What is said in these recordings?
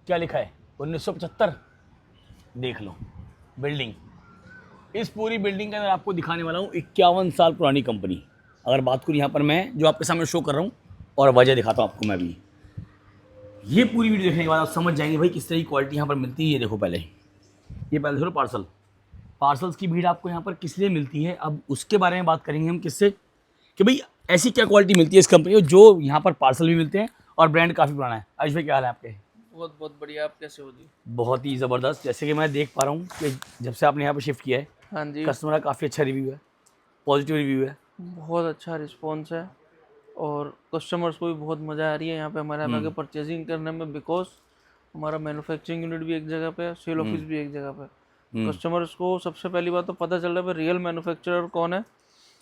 क्या लिखा है 1975, देख लो बिल्डिंग। इस पूरी बिल्डिंग के अंदर आपको दिखाने वाला हूँ 51 साल पुरानी कंपनी। अगर बात करूँ यहाँ पर मैं जो आपके सामने शो कर रहा हूँ और वजह दिखाता हूँ आपको मैं भी। ये पूरी वीडियो देखने के बाद आप समझ जाएंगे भाई किस तरह की क्वालिटी यहाँ पर मिलती है। ये देखो पहले, ये पहले देखो पार्सल्स की भीड़ आपको यहाँ पर किस लिए मिलती है, अब उसके बारे में बात करेंगे हम किससे कि भाई ऐसी क्या क्वालिटी मिलती है इस कंपनी को जो यहाँ पर पार्सल भी मिलते हैं और ब्रांड काफ़ी पुराना है। आयुष भाई क्या हाल है आपके? बहुत बहुत बढ़िया। आप कैसे हो जी? बहुत ही ज़बरदस्त। जैसे कि मैं देख पा रहा हूँ कि जब से आपने यहाँ पर शिफ्ट किया है हाँ जी, कस्टमर का काफ़ी अच्छा रिव्यू है, पॉजिटिव रिव्यू है। बहुत अच्छा रिस्पॉन्स है और कस्टमर्स को भी बहुत मज़ा आ रही है यहाँ पे हमारे यहाँ पे परचेजिंग करने में, बिकॉज हमारा मैन्युफैक्चरिंग यूनिट भी एक जगह पे है, सेल ऑफिस भी एक जगह पे है। कस्टमर्स को सबसे पहली बात तो पता चल रहा है रियल मैन्युफैक्चरर कौन है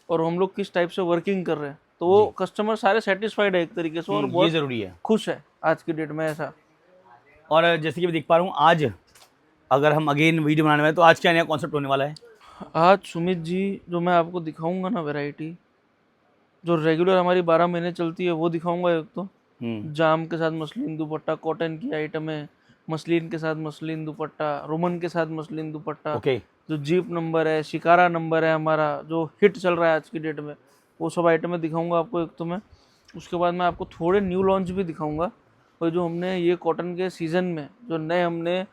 और हम लोग किस टाइप से वर्किंग कर रहे हैं, तो वो कस्टमर सारे सेटिस्फाइड है एक तरीके से और ये बहुत ज़रूरी है। खुश है आज की डेट में ऐसा। और जैसे कि मैं देख पा रहा हूँ आज अगर हम अगेन वीडियो बनाने वाले तो आज क्या नया कॉन्सेप्ट होने वाला है? आज सुमित जी जो मैं आपको दिखाऊंगा ना वैरायटी, जो रेगुलर हमारी 12 महीने चलती है वो दिखाऊंगा। एक तो जाम के साथ मसलिन दुपट्टा, कॉटन की आइटम है, मसलिन के साथ मसलिन दुपट्टा, रोमन के साथ मसलिन दुपट्टा, ओके। जो जीप नंबर है, शिकारा नंबर है हमारा जो हिट चल रहा है आज की डेट में, वो सब आइटमें दिखाऊंगा आपको एक तो मैं। उसके बाद मैं आपको थोड़े न्यू लॉन्च भी दिखाऊंगा और जो हमने ये कॉटन के सीज़न में जो नए हमने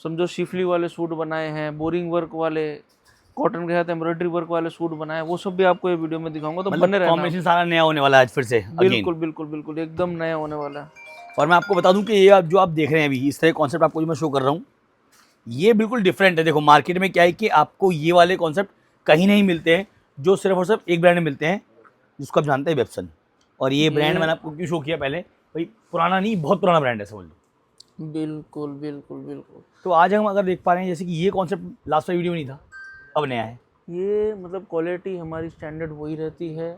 समझो शिफली वाले सूट बनाए हैं, बोरिंग वर्क वाले, कॉटन के साथ एम्ब्रॉयडरी वर्क वाले सूट बनाए, वो सब भी आपको ये वीडियो में दिखाऊंगा, तो बने रहना। कॉम्बिनेशन सारा नया होने वाला है आज फिर से बिल्कुल बिल्कुल बिल्कुल एकदम नया होने वाला है। और मैं आपको बता दूं कि ये जो आप देख रहे हैं अभी इस तरह कॉन्सेप्ट आपको जो मैं शो कर रहा हूँ ये बिल्कुल डिफरेंट है। देखो मार्केट में क्या है कि आपको ये वाले कॉन्सेप्ट कहीं नहीं मिलते हैं, जो सिर्फ और सिर्फ एक ब्रांड में मिलते हैं जिसको आप जानते हैं वेबसन। और ये ब्रांड मैंने आपको क्यों शो किया पहले, भाई पुराना नहीं, बहुत पुराना ब्रांड है समझ लो। बिल्कुल बिल्कुल बिल्कुल। तो आज हम अगर देख पा रहे हैं जैसे कि ये कॉन्सेप्ट लास्ट वाली वीडियो में नहीं था, अब नया है। ये मतलब क्वालिटी हमारी स्टैंडर्ड वही रहती है,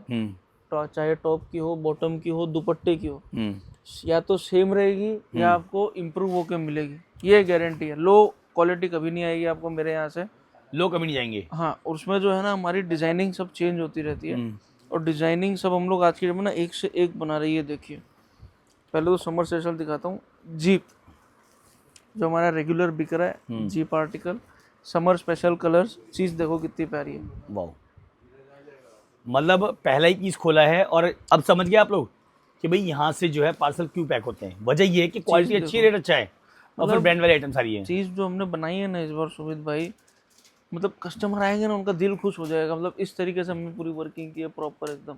तो चाहे टॉप की हो, बॉटम की हो, दुपट्टे की हो, या तो सेम रहेगी या आपको इम्प्रूव होकर मिलेगी, ये गारंटी है। लो क्वालिटी कभी नहीं आएगी आपको मेरे यहाँ से, लो कभी नहीं जाएंगे। हाँ, और उसमें जो है ना हमारी डिजाइनिंग सब चेंज होती रहती है और डिजाइनिंग सब हम लोग आज की डेट में ना एक से एक बना रही है। देखिए पहले तो समर स्पेशल दिखाता हूँ, जीप जो हमारा रेगुलर बिक रहा है, cheap article, summer special colours, चीज़ देखो कितनी प्यारी है। वाह, मतलब पहला ही चीज़ खोला है और अब समझ गए आप लोग कि भाई यहाँ से जो है पार्सल क्यों पैक होते हैं। वजह ये है कि क्वालिटी अच्छी, रेट अच्छा है और फिर ब्रांड वाली आइटम सारी है। चीज़ जो हमने बनाई है ना इस बार सुमित भाई, मतलब कस्टमर आएंगे ना उनका दिल खुश हो जाएगा। मतलब इस तरीके से हमने पूरी वर्किंग की है प्रॉपर एकदम।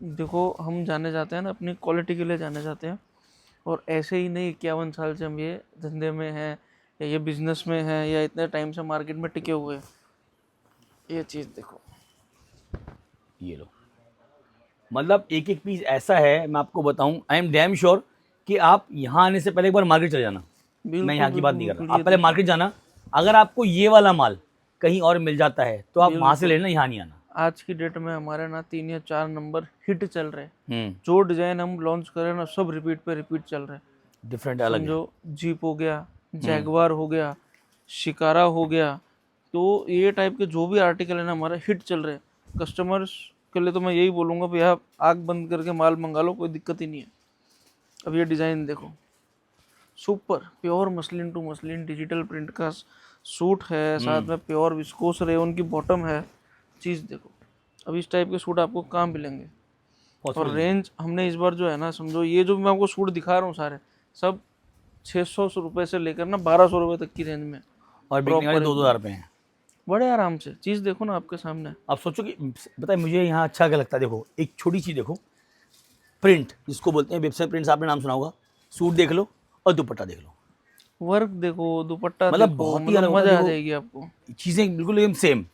देखो हम जाने जाते हैं ना अपनी क्वालिटी के लिए जाने जाते हैं, और ऐसे ही नहीं 51 साल से हम ये धंधे में हैं या ये बिजनेस में हैं या इतने टाइम से मार्केट में टिके हुए हैं। ये चीज़ देखो, ये लो, मतलब एक एक पीस ऐसा है, मैं आपको बताऊं, आई एम डैम श्योर कि आप यहाँ आने से पहले एक बार मार्केट चले जाना। मैं यहाँ की बात नहीं कर रहा, आप पहले मार्केट जाना। अगर आपको ये वाला माल कहीं और मिल जाता है तो आप वहाँ से लेना, यहाँ नहीं आना। आज की डेट में हमारे ना 3 या 4 नंबर हिट चल रहे हैं। जो डिजाइन हम लॉन्च कर रहे हैं ना सब रिपीट पे रिपीट चल रहे हैं, डिफरेंट अलग है। जो जीप हो गया, जैगवार हो गया, शिकारा हो गया, तो ये टाइप के जो भी आर्टिकल है ना हमारे हिट चल रहे हैं। कस्टमर्स के लिए तो मैं यही बोलूँगा भैया आप आग बंद करके माल मंगा लो, कोई दिक्कत ही नहीं है। अब ये डिज़ाइन देखो, super pure muslin to muslin digital print का सूट है, साथ में प्योर विस्कोस रेयन की बॉटम है। चीज़ देखो, अब इस टाइप के सूट आपको कहाँ मिलेंगे। और रेंज हमने इस बार जो है ना समझो, ये जो मैं आपको सूट दिखा रहा हूँ सारे सब 600 रुपये से लेकर ना 1200 रुपये तक की रेंज में, और बिकने वाले 2-2 हज़ार रुपये हैं बड़े आराम से। चीज़ देखो ना आपके सामने। आप सोचो कि बताए मुझे यहाँ अच्छा क्या लगता है। देखो एक छोटी चीज़ देखो, प्रिंट जिसको बोलते हैं वेबसाइट प्रिंट्स, आपने नाम सुना होगा। सूट देख लो और दुपट्टा देख लो, वर्क देखो, दुपट्टा मतलब देखो, बहुत ही मतलब अलग मजा आ जाएगी आपको। चीज़ें बिल्कुल एकदम सेम।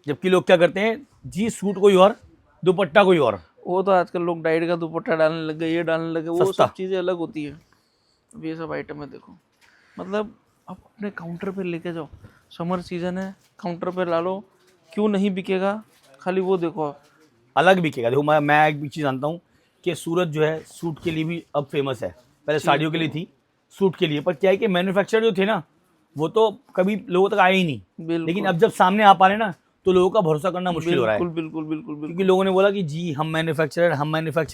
जबकि लोग क्या करते हैं जी, सूट कोई और दुपट्टा कोई और। वो तो आजकल लोग डाइट का दुपट्टा डालने लग गए, ये डालने लगे, वो सब चीज़ें अलग होती है। अब ये सब आइटम है देखो, मतलब आप अपने काउंटर पे लेके जाओ, समर सीजन है, काउंटर पे ला लो, क्यों नहीं बिकेगा। खाली वो देखो आप, अलग बिकेगा। देखो मैं एक भी चीज़ जानता हूँ कि सूरत जो है सूट के लिए भी अब फेमस है। पहले साड़ियों के लिए थी, सूट के लिए, पर क्या है कि मैन्युफैक्चरर जो थे ना वो तो कभी लोगों तक आए ही नहीं। लेकिन अब जब सामने आ पा रहे ना तो लोगों का भरोसा करना मुश्किल हो रहा है। बिल्कुल बिल्कुल बिल्कुल बिल्कुल। क्योंकि लोगों ने बोला कि जी हम मैन्युफैक्चरर।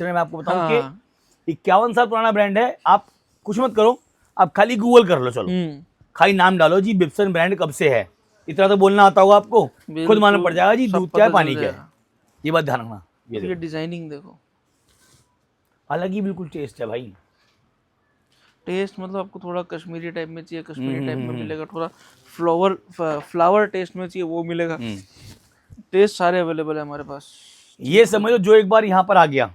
मैं आपको बताऊं कि 51 साल पुराना ब्रांड है, आप कुछ मत करो, आप खाली गूगल कर लो, चलो खाली नाम डालो जी बिप्सन ब्रांड कब से है, इतना तो बोलना आता होगा आपको, खुद मालूम पड़ जाएगा जी सब दूध क्या है पता पानी चल क्या है। जाएगा। ये बात ध्यान रखना। ये ये देखो डिजाइनिंग देखो, अलग ही बिल्कुल टेस्ट है भाई। टेस्ट मतलब आपको थोड़ा कश्मीरी टाइप में चाहिए, कश्मीरी टाइप में मिलेगा, थोड़ा फ्लावर टेस्ट में चाहिए वो मिलेगा। टेस्ट सारे अवेलेबल है हमारे पास। ये समझ लो जो एक बार यहाँ पर आ गया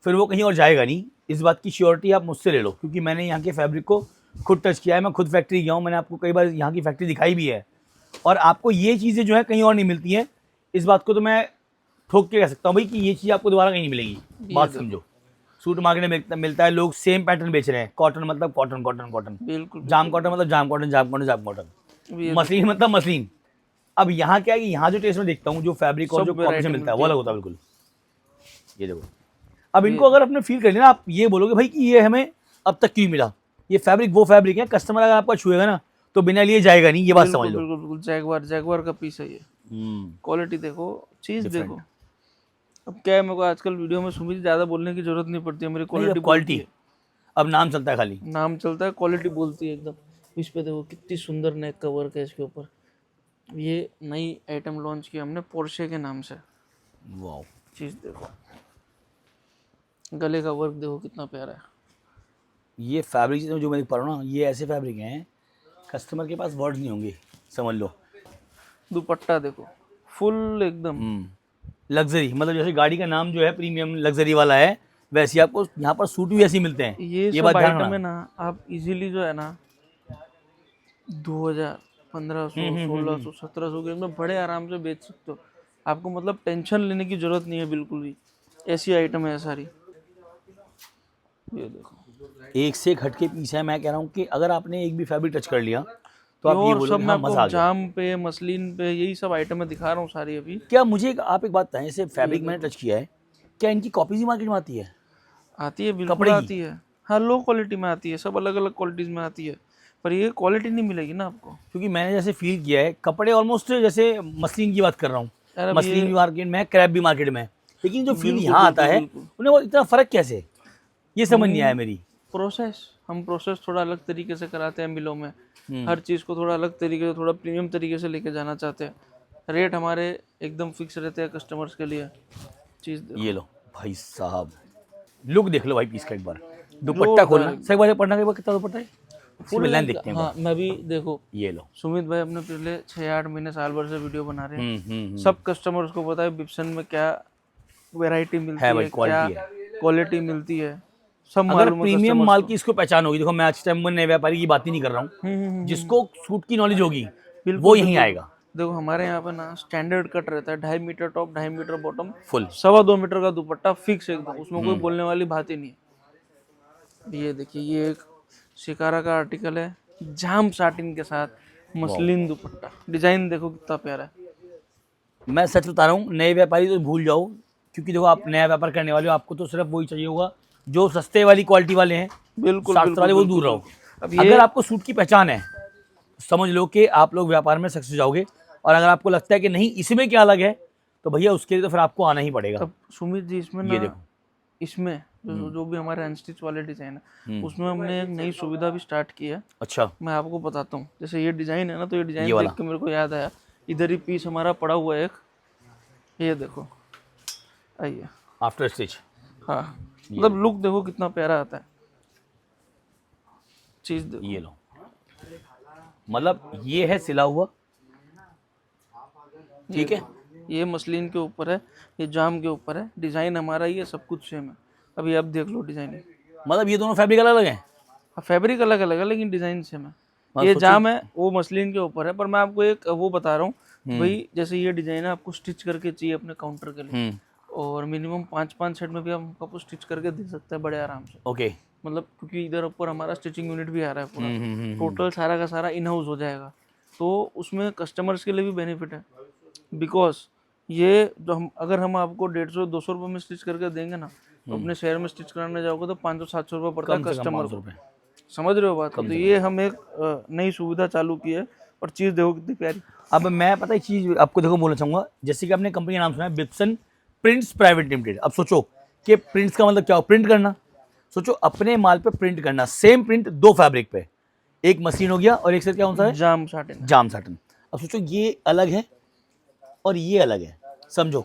फिर वो कहीं और जाएगा नहीं, इस बात की श्योरिटी आप मुझसे ले लो, क्योंकि मैंने यहाँ के फैब्रिक को खुद टच किया है, मैं खुद फैक्ट्री गया हूँ, मैंने आपको कई बार यहाँ की फैक्ट्री दिखाई भी है, और आपको ये चीज़ें जो है कहीं और नहीं मिलती हैं। इस बात को तो मैं ठोक के कह सकता हूँ भाई कि ये चीज़ आपको दोबारा कहीं नहीं मिलेगी। बात समझो, सूट मार्केट में मिलता है, लोग सेम पैटर्न बेच रहे हैं, कॉटन मतलब कॉटन कॉटन कॉटन, बिल्कुल जाम कॉटन मतलब जाम कॉटन जाम कॉटन जाम कॉटन, ये मसलिन मतलब मसलिन। अब यहाँ क्या है कि यहाँ जो टेस्ट में देखता हूँ, जो फैब्रिक और सब जो कॉम्बिनेशन variety मिलता है वो मिलती अलग होता है बिल्कुल। ये देखो, अब इनको अगर आपने फील कर लिया ना, आप ये बोलोगे भाई कि ये हमें अब तक क्यों मिला, ये फैब्रिक वो फैब्रिक है, कस्टमर अगर आपका छुएगा ना तो बिना लिए जाएगा नहीं, ये बात समझ लो। बिल्कुल बिल्कुल जैगवार का पीस है ये। क्वालिटी देखो, चीज देखो। अब क्या है, मेरे को आजकल वीडियो में सुमित ज़्यादा बोलने की जरूरत नहीं पड़ती है, मेरी क्वालिटी अब नाम चलता है खाली, नाम चलता है, क्वालिटी बोलती है एकदम। इस पे देखो कितनी सुंदर नेक का वर्क है इसके ऊपर। ये नई आइटम लॉन्च की हमने पोर्शे के नाम से। वाओ, चीज देखो, गले का वर्क देखो कितना प्यारा है। ये फैब्रिक जो मैं देख पा रहा हूँ ना, ये ऐसे फैब्रिक हैं कस्टमर के पास वर्ड्स नहीं होंगे, समझ लो। दुपट्टा देखो, फुल एकदम लग्जरी, मतलब जैसे गाड़ी का नाम जो है प्रीमियम लग्जरी वाला है, वैसे आपको यहाँ पर सूट भी ऐसे ही मिलते हैं। ये बात सब ध्यान आइटम रखना। है ना, आप इजीली जो है ना 2000, 1500, 1600, 1700 के में बड़े आराम से बेच सकते हो। आपको मतलब टेंशन लेने की जरूरत नहीं है बिल्कुल भी। ऐसी आइटम है सारी। ये देखो, एक से एक हटके पीस है। मैं कह रहा हूँ कि अगर आपने एक भी फैब्रिक टच कर लिया तो आप ये और सब बोलोगे मैं हाँ मजा आपको आ गया। जाम पे, मसलिन पे, यही सब आइटम मैं दिखा रहा हूँ सारी अभी। क्या मुझे आप एक बात बताएं, जैसे फैब्रिक मैंने टच किया है, क्या इनकी कॉपीज ही मार्केट में आती है? आती है, बिल्कुल कपड़े की? आती है। हाँ, लो क्वालिटी में आती है, सब अलग अलग क्वालिटीज में आती है, पर ये क्वालिटी नहीं मिलेगी ना आपको। क्योंकि मैंने जैसे फील किया है कपड़े ऑलमोस्ट जैसे मसलिन की बात कर रहा हूँ, यार अब मसलिन भी मार्केट में है, क्रैप भी मार्केट में है, लेकिन जो फील बिल्कुल, यहाँ आता है बिल्कुल। उन्हें वो इतना फर्क कैसे, ये समझ नहीं आया मेरी। हम प्रोसेस थोड़ा अलग तरीके से कराते हैं मिलों में। हर चीज़ को थोड़ा अलग तरीके से, थोड़ा प्रीमियम तरीके से लेके जाना चाहते हैं। रेट हमारे एकदम फिक्स रहते हैं कस्टमर्स के लिए। चीज़ देखो, ये लो भाई साहब, लुक देख लो भाई पीस का एक बार, दुपट्टा खोलना सही बात है, पढ़ना के बाद कितना दुपट्टा है फुल लाइन देखते हैं। हाँ, मैं भी देखो, ये लो, सुमित भाई अपने पिछले 6-8 महीने, साल भर से वीडियो बना रहे हैं। सब कस्टमर्स को पता है बिप्सन में क्या वैरायटी मिलती है, क्या क्वालिटी मिलती है, सब अगर मालूम है प्रीमियम customers माल को। की इसको पहचान होगी, देखो मैं आज टाइम में नए व्यापारी की बात ही नहीं कर रहा हूँ, जिसको सूट की नॉलेज होगी वो यहीं आएगा। देखो हमारे यहाँ पे ना स्टैंडर्ड कट रहता है, 2.5 metre top, 2.5 metre bottom, full 2.25 metre का दुपट्टा फिक्स एकदम, उसमें कोई बोलने वाली बात ही नहीं है। ये देखिए, ये एक शिकारा का आर्टिकल है, जाम साटिन के साथ मसलिन दुपट्टा। डिजाइन देखो कितना प्यारा है। मैं सच बता रहा हूँ, नए व्यापारी तो भूल जाओ, क्योंकि देखो आप नया व्यापार करने वाले हो, आपको तो सिर्फ वही चाहिए होगा जो सस्ते वाली क्वालिटी वाले हैं, बिल्कुल शास्त्र वाले, वो दूर रहो। अगर आपको सूट की पहचान है समझ लो कि आप लोग व्यापार में सक्सेस जाओगे, और अगर आपको लगता है कि नहीं इसमें क्या अलग है तो भैया उसके लिए तो फिर आपको आना ही पड़ेगा। अब सुमित जी इसमें ये ना, देखो, इसमें जो भी हमारे अनस्टिच वाले डिजाइन है, उसमें हमने एक नई सुविधा भी स्टार्ट की है। अच्छा, मैं आपको बताता हूँ। जैसे ये डिजाइन है ना, तो ये डिजाइन ये वाला? देख के मेरे को याद आया, इधर ही पीस हमारा पड़ा हुआ है एक, ये देखो, आइए। आफ्टर स्टिच, हाँ, मतलब लुक देखो कितना प्यारा आता है। चीज देखो, ये लो, मतलब ये है सिला हुआ, ठीक है, ये मसलिन के ऊपर है, ये जाम के ऊपर है, डिजाइन हमारा ही है, सब कुछ सेम है। अभी आप देख लो डिजाइन, मतलब ये दोनों फैब्रिक अलग अलग हैं। फैब्रिक अलग अलग है लेकिन डिजाइन सेम है। ये जाम है, वो मसलिन के ऊपर है, पर मैं आपको एक वो बता रहा हूँ भाई, जैसे ये डिजाइन है आपको स्टिच करके चाहिए अपने काउंटर के लिए, और मिनिमम 5-5 सेट में भी हम आपको स्टिच करके दे सकते हैं बड़े आराम से। ओके, मतलब क्योंकि इधर ऊपर हमारा स्टिचिंग यूनिट भी आ रहा है पूरा, टोटल सारा का सारा इन हाउस हो जाएगा, तो उसमें कस्टमर्स के लिए भी बेनिफिट है। बिकॉज ये जो अगर हम आपको 150-200 रुपये में स्टिच करके देंगे ना, तो अपने शहर में स्टिच कराने जाओगे तो 500-700 रुपये पड़ता है कस्टमर को। समझ रहे हो बात? तो ये हम एक नई सुविधा चालू की है, और चीज़ देखो कितनी प्यारी। अब मैं पता है चीज़ आपको देखो बोलना चाहूँगा, जैसे कि आपने कंपनी का नाम सुना है बिप्सन प्रिंट्स प्राइवेट लिमिटेड। अब सोचो कि प्रिंट्स का मतलब क्या हो, प्रिंट करना, सोचो अपने माल पे प्रिंट करना, सेम प्रिंट 2 फैब्रिक पे, एक मशीन हो गया और एक सर क्या कौन सा है, जाम साटिन। जाम साटन। अब सोचो ये अलग है और ये अलग है, समझो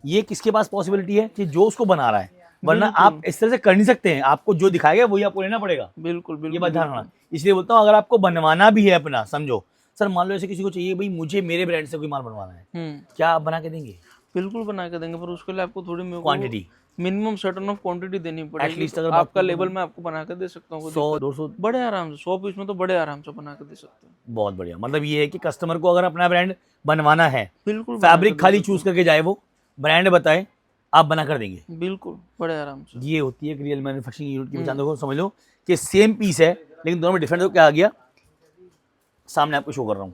ये किसके पास पॉसिबिलिटी है कि जो उसको बना रहा है, वरना आप इस तरह से कर नहीं सकते हैं, आपको जो दिखाएगा वही आपको लेना पड़ेगा। बिल्कुल ये बिल्कुल बात ध्यान रखना। इसलिए बोलता हूँ अगर आपको बनवाना भी है अपना, समझो सर मान लो ऐसे किसी को चाहिए भाई मुझे मेरे ब्रांड से कोई माल बनवाना है, क्या आप बना के देंगे? बिल्कुल बना के देंगे, पर उसके लिए आपको थोड़ी मेरे को quantity minimum certain of quantity देनी पड़ेगी। एटलीस्ट तो अगर बात आपका करूं लेवल मैं आपको बना के दे सकता हूँ, 100-200, बड़े आराम से 100 पीस में तो बड़े आराम से बना के दे सकते हैं। बहुत बढ़िया। मतलब ये है कि कस्टमर को अगर अपना ब्रांड बनवाना है, बिल्कुल बना के फैब्रिक दे खाली सकते चूज करके जाए, वो ब्रांड बताए, आप बना कर देंगे। हैं। बिल्कुल बड़े आराम से। ये होती है रियल मैन्युफैक्चरिंग यूनिट की पहचान। देखो समझ लो कि सेम पीस है लेकिन दोनों में डिफरेंट। तो क्या आ गया सामने आपको शो कर रहा हूँ।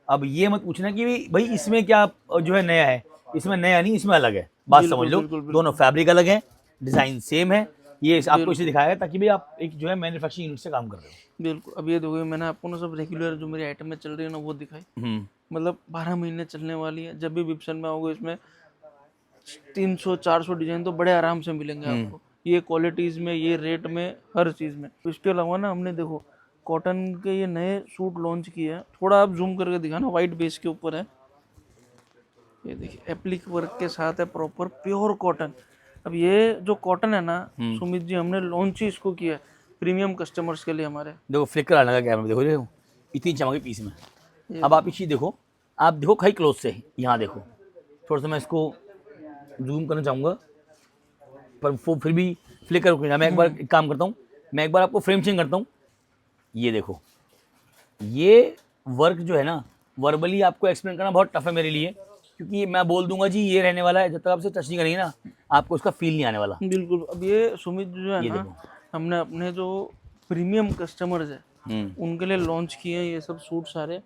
अब ये मत पूछना कि भाई इसमें क्या जो है नया है, इसमें नया नहीं, इसमें अलग है। बात बिल्कुल, समझ लो, बिल्कुल, बिल्कुल। दोनों फैब्रिक अलग है, डिजाइन सेम है। ये आपको बिल्कुल। इसे दिखाया है ताकि भाई आप एक जो है मैन्युफैक्चरिंग यूनिट से काम कर रहे हो। बिल्कुल, अब ये देखो मैंने आपको ना सब रेगुलर जो मेरी आइटम में चल रही है ना वो दिखाई, मतलब 12 महीने चलने वाली है। जब भी विप्सन में आओगे इसमें 300-400 डिजाइन तो बड़े आराम से मिलेंगे आपको, ये क्वालिटीज में, ये रेट में, हर चीज में। इसके अलावा ना हमने देखो कॉटन के ये नए सूट लॉन्च किए हैं, थोड़ा आप जूम करके दिखाना, वाइट बेस के ऊपर है, ये देखिए एप्लिक वर्क के साथ है, प्रॉपर प्योर कॉटन। अब ये जो कॉटन है ना सुमित जी, हमने लॉन्च ही इसको किया है प्रीमियम कस्टमर्स के लिए हमारे। देखो फ्लिकर आने लगा कैमरा में, देखो देखो इतनी चमक है पीस में। अब आप ये चीज़ देखो, आप देखो खाई क्लोज से, यहाँ देखो थोड़ा सा मैं इसको जूम करना चाहूँगा, पर वो फिर भी फ्लिकर रुकेगा। मैं एक बार एक काम करता हूँ, मैं एक बार आपको फ्रेम चेंज करता हूँ। ये देखो, ये वर्क जो है ना, वर्बली आपको एक्सप्लेन करना बहुत टफ है मेरे लिए, क्योंकि मैं बोल दूंगा जी ये रहने वाला है, जब तक आप इसे टच नहीं करेंगे ना आपको उसका फील नहीं आने वाला। बिल्कुल। अब ये सुमित जो है ये ना, देखो। हमने अपने जो प्रीमियम कस्टमर्स है उनके लिए लॉन्च किए हैं ये सब सूट सारे।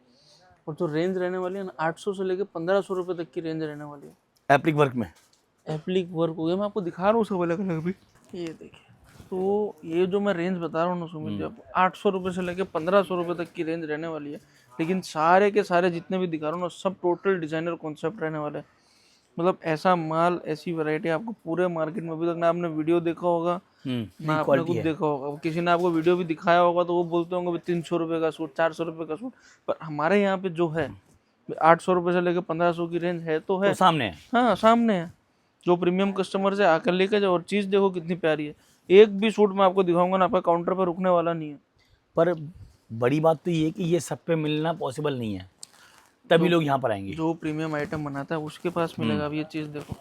और जो रेंज रहने वाली है ना, 800 से लेकर 1500 रुपये तक की रेंज रहने वाली है। एप्लिक वर्क में एप्लिक वर्क हो गया, मैं आपको दिखा रहा हूँ सब अलग अलग भी, ये देखिए। तो ये जो मैं रेंज बता रहा हूँ ना सुमित जी, आपको 800 रुपये से लेकर 1500 रुपये तक की रेंज रहने वाली है। लेकिन सारे के सारे जितने भी दिखा रहा हूँ ना, सब टोटल डिजाइनर कॉन्सेप्ट रहने वाले हैं। मतलब ऐसा माल, ऐसी वैरायटी आपको पूरे मार्केट में अभी तक ना आपने वीडियो देखा होगा ना आपने कुछ देखा होगा। किसी ने आपको वीडियो भी दिखाया होगा तो वो बोलते होंगे 300 रुपये का सूट, 400 रुपये का सूट, पर हमारे यहाँ पे जो है 800 रुपये से लेकर 1500 की रेंज है तो है, तो सामने है। हाँ सामने है। जो प्रीमियम कस्टमर से आकर लेकर जाओ, और चीज़ देखो कितनी प्यारी है। एक भी सूट मैं आपको दिखाऊंगा ना, आपका काउंटर पर रुकने वाला नहीं है। पर बड़ी बात तो ये है कि ये सब पे मिलना पॉसिबल नहीं है, तभी लोग यहाँ पर आएंगे। जो प्रीमियम आइटम बनाता है उसके पास मिलेगा। अब ये चीज़ देखो,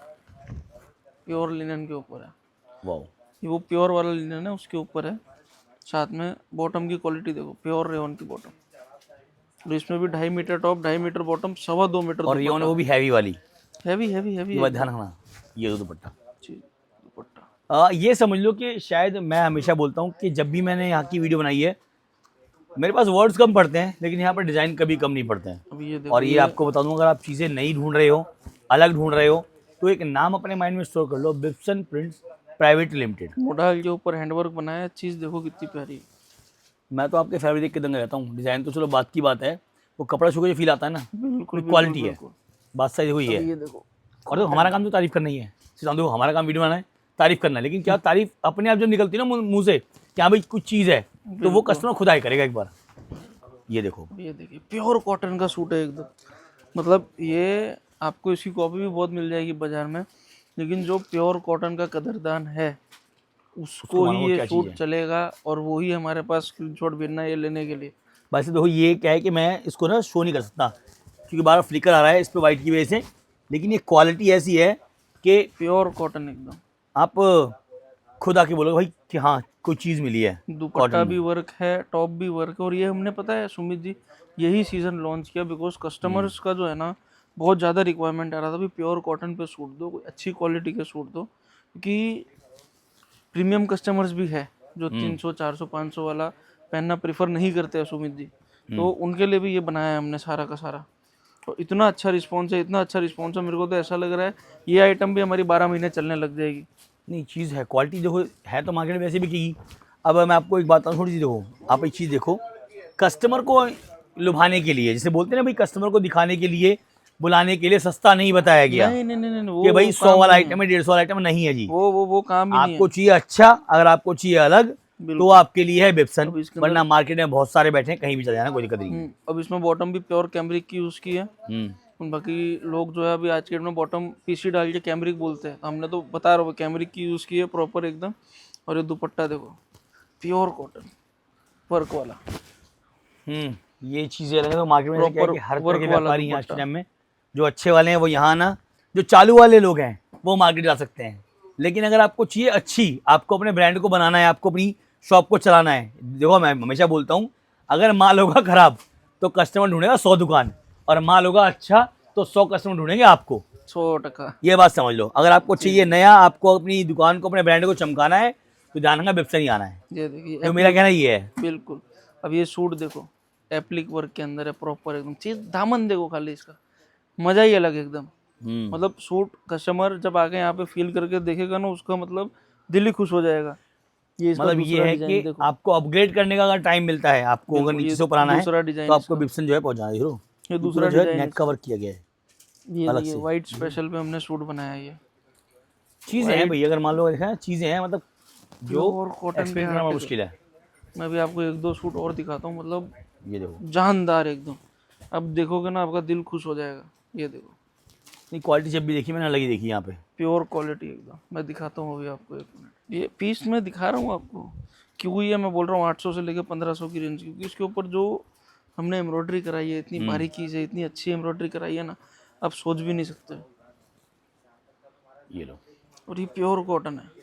प्योर लिनन के ऊपर है, वाह, ये वो प्योर वाला लिनन है उसके ऊपर है। साथ में बॉटम की क्वालिटी देखो, प्योर रेयन की बॉटम, और इसमें भी 2.5 metre top, 2.5 metre bottom, 2.25 metre और ये वो भी हैवी वाली, हैवी हैवी हैवी ये बात ध्यान रखना। ये दो दुपट्टा, दुपट्टा। ये समझ लो कि शायद मैं हमेशा बोलता हूँ कि जब भी मैंने यहाँ की वीडियो बनाई है, मेरे पास वर्ड्स कम पड़ते हैं लेकिन यहाँ पर डिज़ाइन कभी कम नहीं पड़ते हैं। अब ये देखो, और ये आपको बता दूँ, अगर आप चीज़ें नई ढूंढ रहे हो, अलग ढूंढ रहे हो, तो एक नाम अपने माइंड में स्टोर कर लो, विप्सन प्रिंट्स प्राइवेट लिमिटेड। मोडाल के ऊपर हैंडवर्क बनाया है, चीज़ देखो कितनी प्यारी है। मैं तो आपके फैब्रिक देख के दंग रहता हूँ। डिज़ाइन तो चलो बात की बात है, वो कपड़ा छू के जो फील आता है ना, बिल्कुल क्वालिटी है, बात सही हुई है। ये देखो, और देखो हमारा काम तो तारीफ करना ही है, सिर्फ देखो हमारा काम वीडियो बनाना है, तारीफ करना है। लेकिन क्या तारीफ अपने आप जब निकलती है ना मुंह से कि हाँ भाई कुछ चीज़ है, तो वो कस्टमर खुद आए करेगा एक बार। ये देखो, ये देखिए प्योर कॉटन का सूट है एकदम। मतलब ये आपको इसकी कॉपी भी बहुत मिल जाएगी बाजार में, लेकिन जो प्योर कॉटन का कदरदान है उसको ही ये सूट चलेगा, और वो ही हमारे पास स्क्रीनशॉट भेजना है ये लेने के लिए। वैसे देखो ये क्या है कि मैं इसको ना शो नहीं कर सकता क्योंकि बार फ्लिकर आ रहा है इस पर वाइट की वजह से, लेकिन ये क्वालिटी ऐसी है कि प्योर कॉटन एकदम, आप खुद आके बोलोगे भाई कि हाँ कोई चीज़ मिली है। दुपट्टा भी वर्क है, टॉप भी वर्क है। और ये हमने पता है सुमित जी, यही सीज़न लॉन्च किया बिकॉज कस्टमर्स का जो है ना बहुत ज़्यादा रिक्वायरमेंट आ रहा था, भी प्योर कॉटन पे सूट दो, कोई अच्छी क्वालिटी के सूट दो, क्योंकि प्रीमियम कस्टमर्स भी है जो 300, 400, 500 वाला पहनना प्रेफर नहीं करते हैं सुमित जी, तो उनके लिए भी ये बनाया है हमने सारा का सारा। तो इतना अच्छा रिस्पॉन्स है, इतना अच्छा रिस्पॉन्स है, मेरे को तो ऐसा लग रहा है ये आइटम भी हमारी 12 महीने चलने लग जाएगी। नहीं चीज़ है, क्वालिटी देखो है तो मार्केट में वैसे भी की। अब मैं आपको एक बात बताऊँ, थोड़ी सी देखो, आप एक चीज़ देखो, कस्टमर को लुभाने के लिए, जैसे बोलते हैं ना भाई, कस्टमर को दिखाने के लिए बुलाने के लिए सस्ता नहीं बताया गया नहीं नहीं नहीं नहीं, कि वो भाई 100 काम वाला नहीं है। आइटम है, 150 वाला आइटम नहीं है जी। वो काम ही नहीं है। आपको चाहिए अच्छा, अगर आपको चाहिए अलग तो बिल्कुल। आपके लिए है बिप्सन, अब इसके अंदर वरना मार्केट में बहुत सारे बैठे हैं, कहीं भी चले जाना, कोई दिक्कत नहीं है। अब इसमें बॉटम भी प्योर कैमरिक की यूज़ की है। हम्म, बाकी लोग जो है अभी आज के डेट में बॉटम पीसी डाल के कैमरिक बोलते हैं, हमने तो बता रहा हूँ कैमरिक की यूज़ की है प्रॉपर एकदम। और ये दुपट्टा देखो प्योर कॉटन वर्क वाला, ये चीजें अलग है। तो मार्केट में क्या है कि हर तरह वर्क के वाला व्यापारी हैं आज के दुपट्टा। टाइम में, जो अच्छे वाले हैं वो यहाँ ना, जो चालू वाले लोग हैं वो मार्केट जा सकते हैं। लेकिन अगर आपको चाहिए अच्छी, आपको अपने ब्रांड को बनाना है, आपको अपनी शॉप को चलाना है, देखो मैं हमेशा बोलता हूँ, अगर माल होगा खराब तो कस्टमर ढूंढेगा 100 दुकान, और माल होगा अच्छा तो 100 कस्टमर ढूंढेंगे आपको। 100%। ये बात समझ लो। अगर आपको चाहिए नया, आपको अपनी दुकान को, अपने ब्रांड को चमकाना है, तो जाना बिप्सन ही आना है। ये देखिए तो मेरा कहना ये है। बिल्कुल। अब ये सूट देखो एप्लिक वर्क के अंदर है प्रॉपर एकदम चीज, दामन देखो खाली इसका, मजा ही अलग है एकदम। मतलब सूट कस्टमर जब आके यहाँ पे फील करके देखेगा ना, उसका मतलब दिल ही खुश हो जाएगा। ये इसका मतलब ये दूसरा है डिजाइन कि देखो, आपको अपग्रेड करने का अगर टाइम मिलता है, आपको अगर बिल्कुल, नीचे ये से ऊपर आना है, दूसरा डिजाइन तो आपको इसका। बिप्सन जो है पहुंचाना है। देखो ये ये दूसरा पूरा जो है डिजाइन नेट का वर्क किया गया है ये अलग देखिए से। व्हाइट स्पेशल पे हमने सूट बनाया है। ये चीजें हैं भैया, अगर मान लो देखा, चीजें हैं, मतलब जो प्योर कॉटन एक्सप्लेन करना मुश्किल है। मैं भी आपको एक दो सूट और दिखाता हूँ, मतलब ये देखो, जानदार एकदम। अब देखोगे ना आपका दिल खुश हो जाएगा। ये देखो नहीं क्वालिटी जब भी देखी मैंने अलग ही देखी यहाँ पे। प्योर क्वालिटी एकदम। मैं दिखाता हूँ अभी आपको, एक मिनट। ये पीस मैं दिखा रहा हूँ आपको, क्यों ये मैं बोल रहा हूँ 800 से लेकर 1500 की रेंज, क्योंकि इसके ऊपर जो हमने एम्ब्रॉयडरी कराई है, इतनी बारीकी से, इतनी अच्छी एम्ब्रॉयडरी कराई है ना, आप सोच भी नहीं सकते। ये लो, और ये प्योर कॉटन है।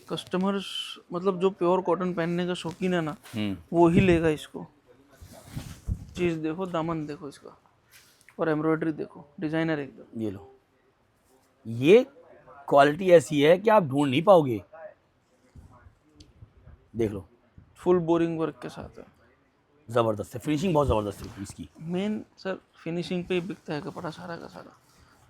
कस्टमर्स मतलब जो प्योर कॉटन पहनने का शौकीन है ना, वो ही लेगा इसको। चीज़ देखो, दामन देखो इसका, और एम्ब्रॉयडरी देखो, डिजाइनर एकदम। ये लो, ये क्वालिटी ऐसी है कि आप ढूंढ नहीं पाओगे। देख लो, फुल बोरिंग वर्क के साथ है। जबरदस्त है, फिनिशिंग बहुत जबरदस्त है इसकी। मेन सर फिनिशिंग पे ही बिकता है कपड़ा सारा का सारा।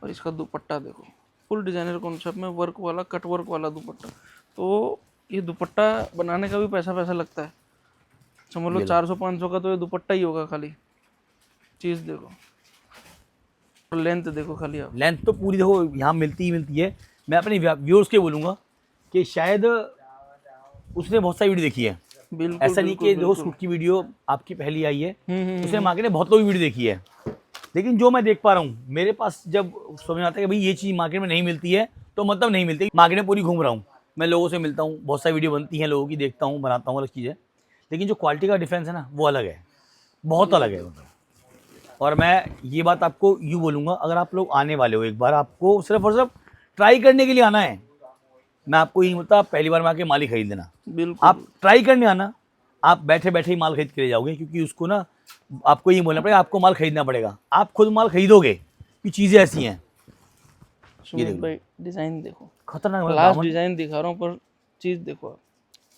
और इसका दुपट्टा देखो, फुल डिजाइनर कॉन्सेप्ट में वर्क वाला, कट वर्क वाला दुपट्टा। तो ये दुपट्टा बनाने का भी पैसा लगता है, समझ लो 400-500 का तो ये दुपट्टा ही होगा खाली। चीज़ देखो, और लेंथ देखो खाली आप। लेंथ तो पूरी देखो यहाँ मिलती ही मिलती है। मैं अपने व्यूअर्स के बोलूँगा कि शायद उसने बहुत सारी वीडियो देखी है, बिल्कुल ऐसा नहीं कि जो सूट की वीडियो आपकी पहली आई है, उसने मार्केट में बहुत लोग वीडियो देखी है। लेकिन जो मैं देख पा रहा हूँ, मेरे पास जब समझ आता है कि भाई ये चीज़ मार्केट में नहीं मिलती है, तो मतलब नहीं मिलती। मार्केट में पूरी घूम रहा हूँ, मैं लोगों से मिलता हूँ, बहुत सारी वीडियो बनती हैं लोगों की, देखता हूँ, बनाता हूँ, अलग चीज़ है। लेकिन जो क्वालिटी का डिफरेंस है ना, वो अलग है, बहुत अलग है मतलब। और मैं ये बात आपको यूँ बोलूँगा, अगर आप लोग आने वाले हो, एक बार आपको सिर्फ और सिर्फ ट्राई करने के लिए आना है। मैं आपको ये नहीं बोलता आप पहली बार में आके माल ही खरीद लेना, बिल्कुल। आप ट्राई करने आना। आप बैठे बैठे ही माल खरीद के ले जाओगे, क्योंकि उसको ना आपको ये बोलना पड़ेगा, आपको माल खरीदना पड़ेगा, आप खुद माल खरीदोगे कि चीज़ें ऐसी हैं। सुमित भाई डिजाइन देखो, खतरनाक लास्ट दामन। डिजाइन दिखा रहा हूँ, पर चीज़ देखो आप।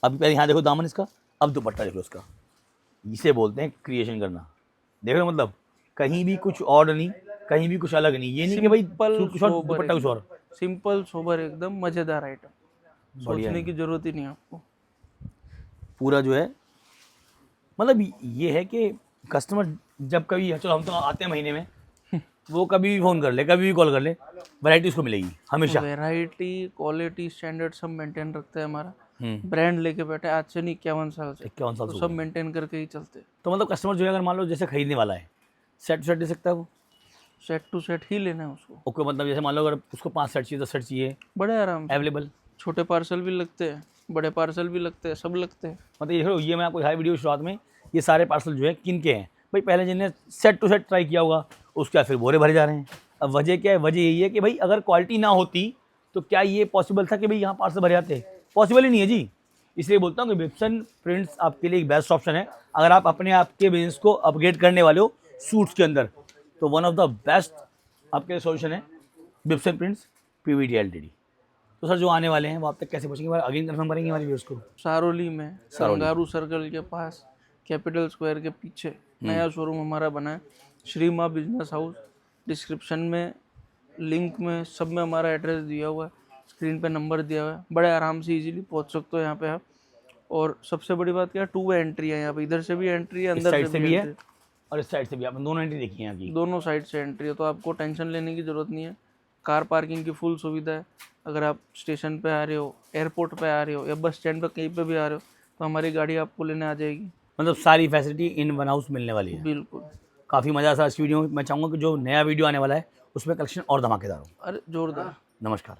अभी पहले यहाँ देखो दामन इसका, अब दुपट्टा देखो इसका। इसे बोलते हैं क्रिएशन करना। देख रहे हो, मतलब कहीं भी कुछ और नहीं, कहीं भी कुछ अलग नहीं। ये नहीं कि भाई सूट कुछ और दुपट्टा कुछ और। सिंपल सोबर एकदम मजेदार आइटम, बढ़िया सोचने है। की जरूरत ही नहीं आपको। पूरा जो है, मतलब ये है कि कस्टमर जब कभी, चलो हम तो आते हैं महीने में, वो कभी भी फ़ोन कर ले, कभी भी कॉल कर ले, वैरायटी उसको मिलेगी हमेशा। वैरायटी, क्वालिटी, स्टैंडर्ड सब मेंटेन रखता है हमारा ब्रांड। लेके बैठे आज से नहीं, 51 साल से, 51 साल तो से सब मेंटेन करके ही चलते। तो मतलब कस्टमर जो है, अगर मान लो जैसे खरीदने वाला है, सेट टू सेट दे सकता है वो। सेट टू सेट ही लेना है उसको। ओके, मतलब जैसे मान लो अगर उसको 5 सेट चाहिए, 10 सेट चाहिए, बड़े आराम से, अवेलेबल। छोटे पार्सल भी लगते हैं, बड़े पार्सल भी लगते हैं, सब लगते हैं। मतलब ये देखो, ये मैं आपको दिखाई वीडियो शुरुआत में, ये सारे पार्सल जो है किन के हैं भाई। पहले जिन्हें सेट टू सेट ट्राई किया होगा, उसके बाद फिर बोरे भरे जा रहे हैं। अब वजह क्या है? वजह यही है कि भाई अगर क्वालिटी ना होती तो क्या ये पॉसिबल था कि भाई यहाँ पार्सल भरे जाते? पॉसिबल ही नहीं है जी। इसलिए बोलता हूँ कि बिप्सन प्रिंट्स आपके लिए एक बेस्ट ऑप्शन है। अगर आप अपने आप के बिजनेस को अपग्रेड करने वाले हो सूट्स के अंदर, तो वन ऑफ द बेस्ट आपके लिए सोल्यूशन है बिप्सन प्रिंट्स पीवीटी एलटीडी। तो सर जो आने वाले हैं वो आप तक कैसे पहुँचेंगे? अगेन कंफर्म करेंगे हमारे व्यूअर्स को। सारोली में कंगारू सर्कल के पास, कैपिटल स्क्वायर के पीछे नया शोरूम हमारा बना है, श्री माँ बिजनेस हाउस। डिस्क्रिप्शन में, लिंक में, सब में हमारा एड्रेस दिया हुआ है, स्क्रीन पे नंबर दिया हुआ है। बड़े आराम से इजीली पहुंच सकते हो यहाँ पे आप। और सबसे बड़ी बात क्या है, 2 वे एंट्री है यहाँ पे, इधर से भी एंट्री है, अंदर साइड से से भी भी है एंट्री। और इस साइड से भी आपने दोनों एंट्री देखी है यहाँ की। दोनों साइड से एंट्री है, तो आपको टेंशन लेने की ज़रूरत नहीं है। कार पार्किंग की फुल सुविधा है। अगर आप स्टेशन पे आ रहे हो, एयरपोर्ट पे आ रहे हो या बस स्टैंड पे कहीं पे भी आ रहे हो तो हमारी गाड़ी आपको लेने आ जाएगी। मतलब सारी फैसिलिटी इन वन हाउस मिलने वाली है। बिल्कुल। काफ़ी मज़ा था इस वीडियो में। मैं चाहूँगा कि जो नया वीडियो आने वाला है उसमें कलेक्शन और धमाकेदार हो। अरे जोरदार। नमस्कार।